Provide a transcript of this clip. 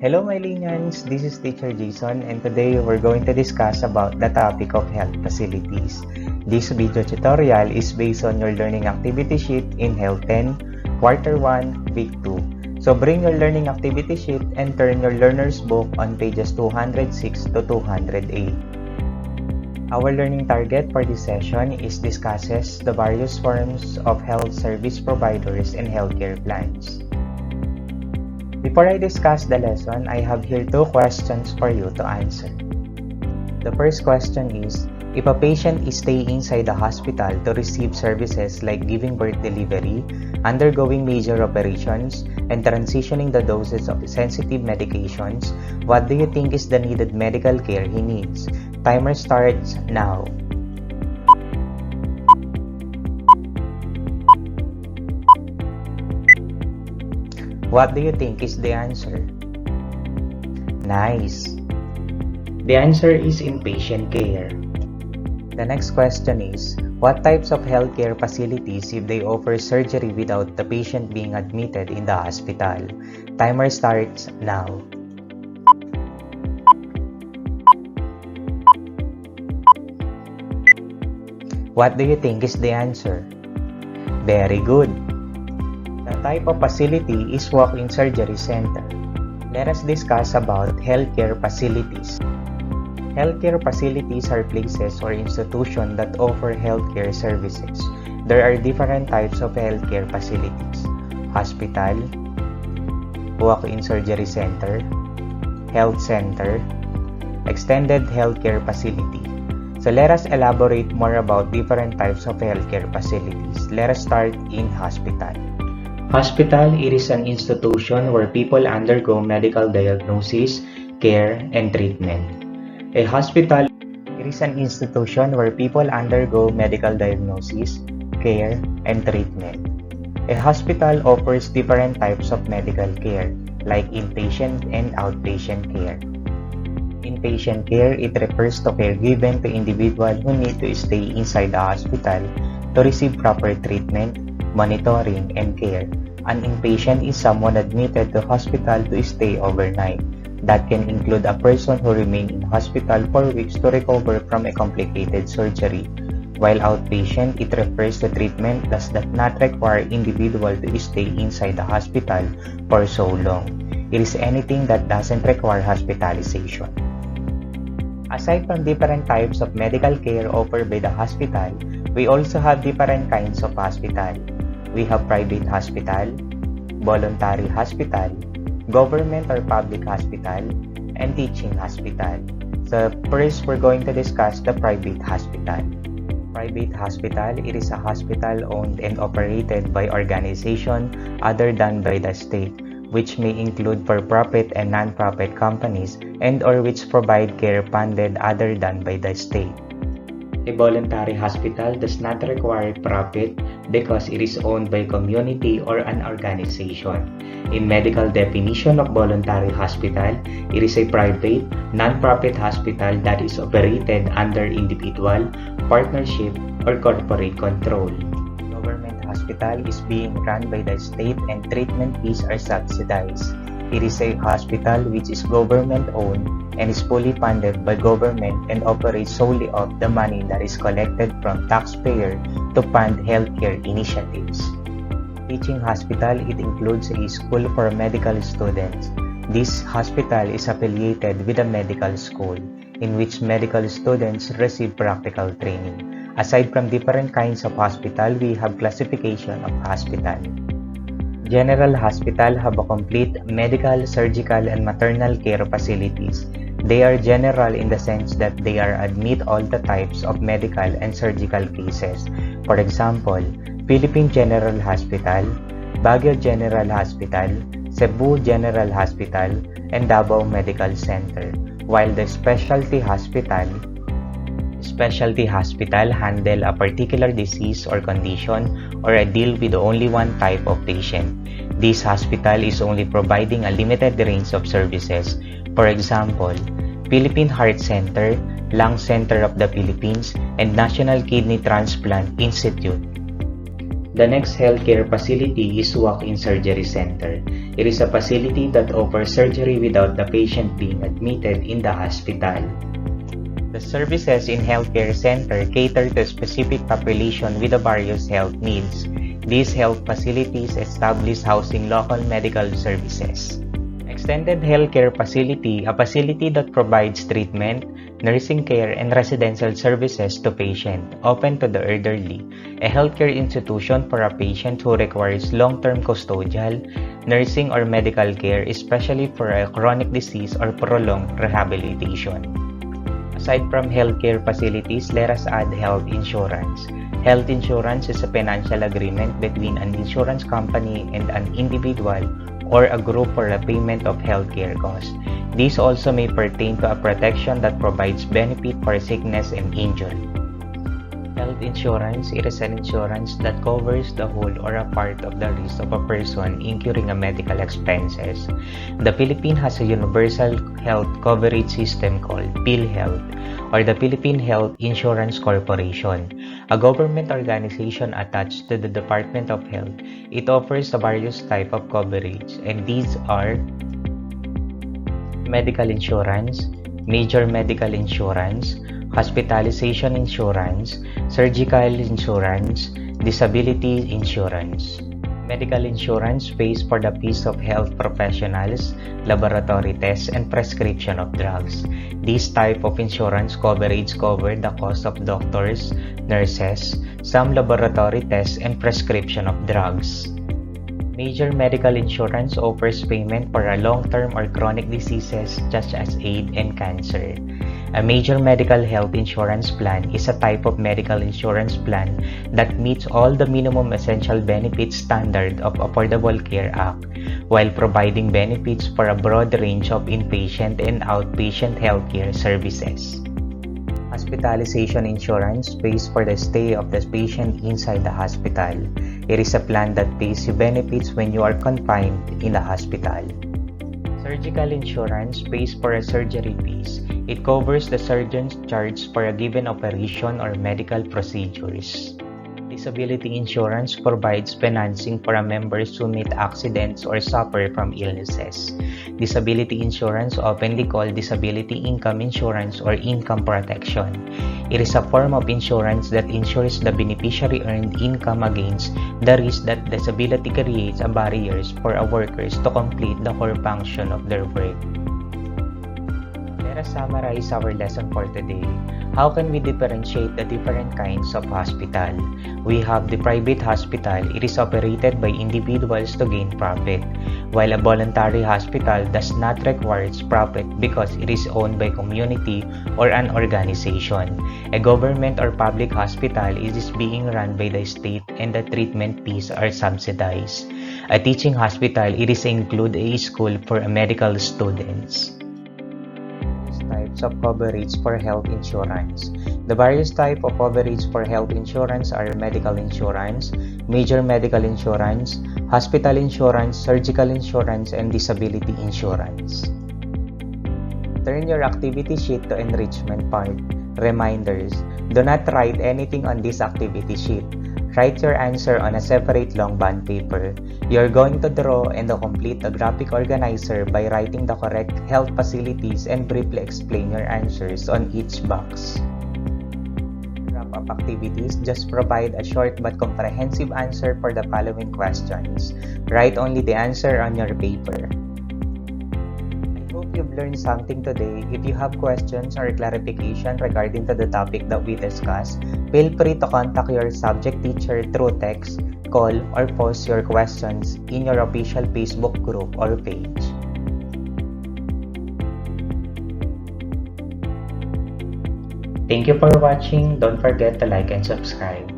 Hello my Linians, this is Teacher Jason and today we're going to discuss about the topic of health facilities. This video tutorial is based on your learning activity sheet in Health 10, Quarter 1, Week 2. So bring your learning activity sheet and turn your learner's book on pages 206 to 208. Our learning target for this session is discusses the various forms of health service providers and healthcare plans. Before I discuss the lesson, I have here two questions for you to answer. The first question is, if a patient is staying inside the hospital to receive services like giving birth delivery, undergoing major operations, and transitioning the doses of sensitive medications, what do you think is the needed medical care he needs? Timer starts now. What do you think is the answer? Nice! The answer is inpatient care. The next question is, what types of healthcare facilities if they offer surgery without the patient being admitted in the hospital? Timer starts now. What do you think is the answer? Very good! The type of facility is walk-in surgery center. Let us discuss about healthcare facilities. Healthcare facilities are places or institutions that offer healthcare services. There are different types of healthcare facilities: hospital, walk-in surgery center, health center, extended healthcare facility. So let us elaborate more about different types of healthcare facilities. Let us start in hospital. Hospital, it is an institution where people undergo medical diagnosis, care, and treatment. A hospital, it is an institution where people undergo medical diagnosis, care, and treatment. A hospital offers different types of medical care, like inpatient and outpatient care. Inpatient care, it refers to care given to individuals who need to stay inside the hospital to receive proper treatment, monitoring, and care. An inpatient is someone admitted to hospital to stay overnight. That can include a person who remains in hospital for weeks to recover from a complicated surgery. While outpatient, it refers to treatment that does not require individual to stay inside the hospital for so long. It is anything that doesn't require hospitalization. Aside from different types of medical care offered by the hospital, we also have different kinds of hospital. We have private hospital, voluntary hospital, government or public hospital, and teaching hospital. So first, we're going to discuss the private hospital. Private hospital, it is a hospital owned and operated by organization other than by the state, which may include for-profit and non-profit companies and or which provide care funded other than by the state. A voluntary hospital does not require profit because it is owned by community or an organization. In medical definition of voluntary hospital, it is a private, non-profit hospital that is operated under individual, partnership, or corporate control. Government hospital is being run by the state and treatment fees are subsidized. It is a hospital which is government-owned and is fully funded by government and operates solely off the money that is collected from taxpayers to fund healthcare initiatives. Teaching hospital, it includes a school for medical students. This hospital is affiliated with a medical school in which medical students receive practical training. Aside from different kinds of hospital, we have classification of hospital. General hospital have a complete medical, surgical, and maternal care facilities. They are general in the sense that they are admit all the types of medical and surgical cases. For example, Philippine General Hospital, Baguio General Hospital, Cebu General Hospital, and Davao Medical Center. While the specialty hospital handle a particular disease or condition or a deal with only one type of patient. This hospital is only providing a limited range of services. For example, Philippine Heart Center, Lung Center of the Philippines, and National Kidney Transplant Institute. The next healthcare facility is walk-in surgery center. It is a facility that offers surgery without the patient being admitted in the hospital. The services in healthcare center cater to a specific population with the various health needs. These health facilities establish housing local medical services. Extended healthcare facility, a facility that provides treatment, nursing care, and residential services to patients, open to the elderly. A healthcare institution for a patient who requires long-term custodial, nursing, or medical care, especially for a chronic disease or prolonged rehabilitation. Aside from healthcare facilities, let us add health insurance. Health insurance is a financial agreement between an insurance company and an individual or a group for the payment of healthcare costs. These also may pertain to a protection that provides benefit for sickness and injury. Health insurance, it is an insurance that covers the whole or a part of the risk of a person incurring a medical expenses. The Philippines has a universal health coverage system called PhilHealth, or the Philippine Health Insurance Corporation, a government organization attached to the Department of Health. It offers a various type of coverage, and these are medical insurance, major medical insurance, hospitalization insurance, surgical insurance, disability insurance. Medical insurance pays for the fees of health professionals, laboratory tests, and prescription of drugs. This type of insurance coverage covers the cost of doctors, nurses, some laboratory tests, and prescription of drugs. Major medical insurance offers payment for a long-term or chronic diseases such as AIDS and cancer. A major medical health insurance plan is a type of medical insurance plan that meets all the minimum essential benefits standard of Affordable Care Act while providing benefits for a broad range of inpatient and outpatient healthcare services. Hospitalization insurance pays for the stay of the patient inside the hospital. It is a plan that pays you benefits when you are confined in the hospital. Surgical insurance pays for a surgery fees. It covers the surgeon's charge for a given operation or medical procedures. Disability insurance provides financing for members who meet accidents or suffer from illnesses. Disability insurance, often called disability income insurance or income protection. It is a form of insurance that insures the beneficiary earned income against the risk that disability creates a barriers for workers to complete the core function of their work. Let us summarize our lesson for today. How can we differentiate the different kinds of hospital? We have the private hospital. It is operated by individuals to gain profit, while a voluntary hospital does not require profit because it is owned by community or an organization. A government or public hospital is being run by the state and the treatment fees are subsidized. A teaching hospital, it is include a school for medical students. Types of coverage for health insurance. The various types of coverage for health insurance are medical insurance, major medical insurance, hospital insurance, surgical insurance, and disability insurance. Turn your activity sheet to enrichment part. Reminders: do not write anything on this activity sheet. Write your answer on a separate long bond paper. You're going to draw and complete the graphic organizer by writing the correct health facilities and briefly explain your answers on each box. Wrap-up activities: just provide a short but comprehensive answer for the following questions. Write only the answer on your paper. I hope you've learned something today. If you have questions or clarification regarding to the topic that we discussed, feel free to contact your subject teacher through text, call, or post your questions in your official Facebook group or page. Thank you for watching. Don't forget to like and subscribe.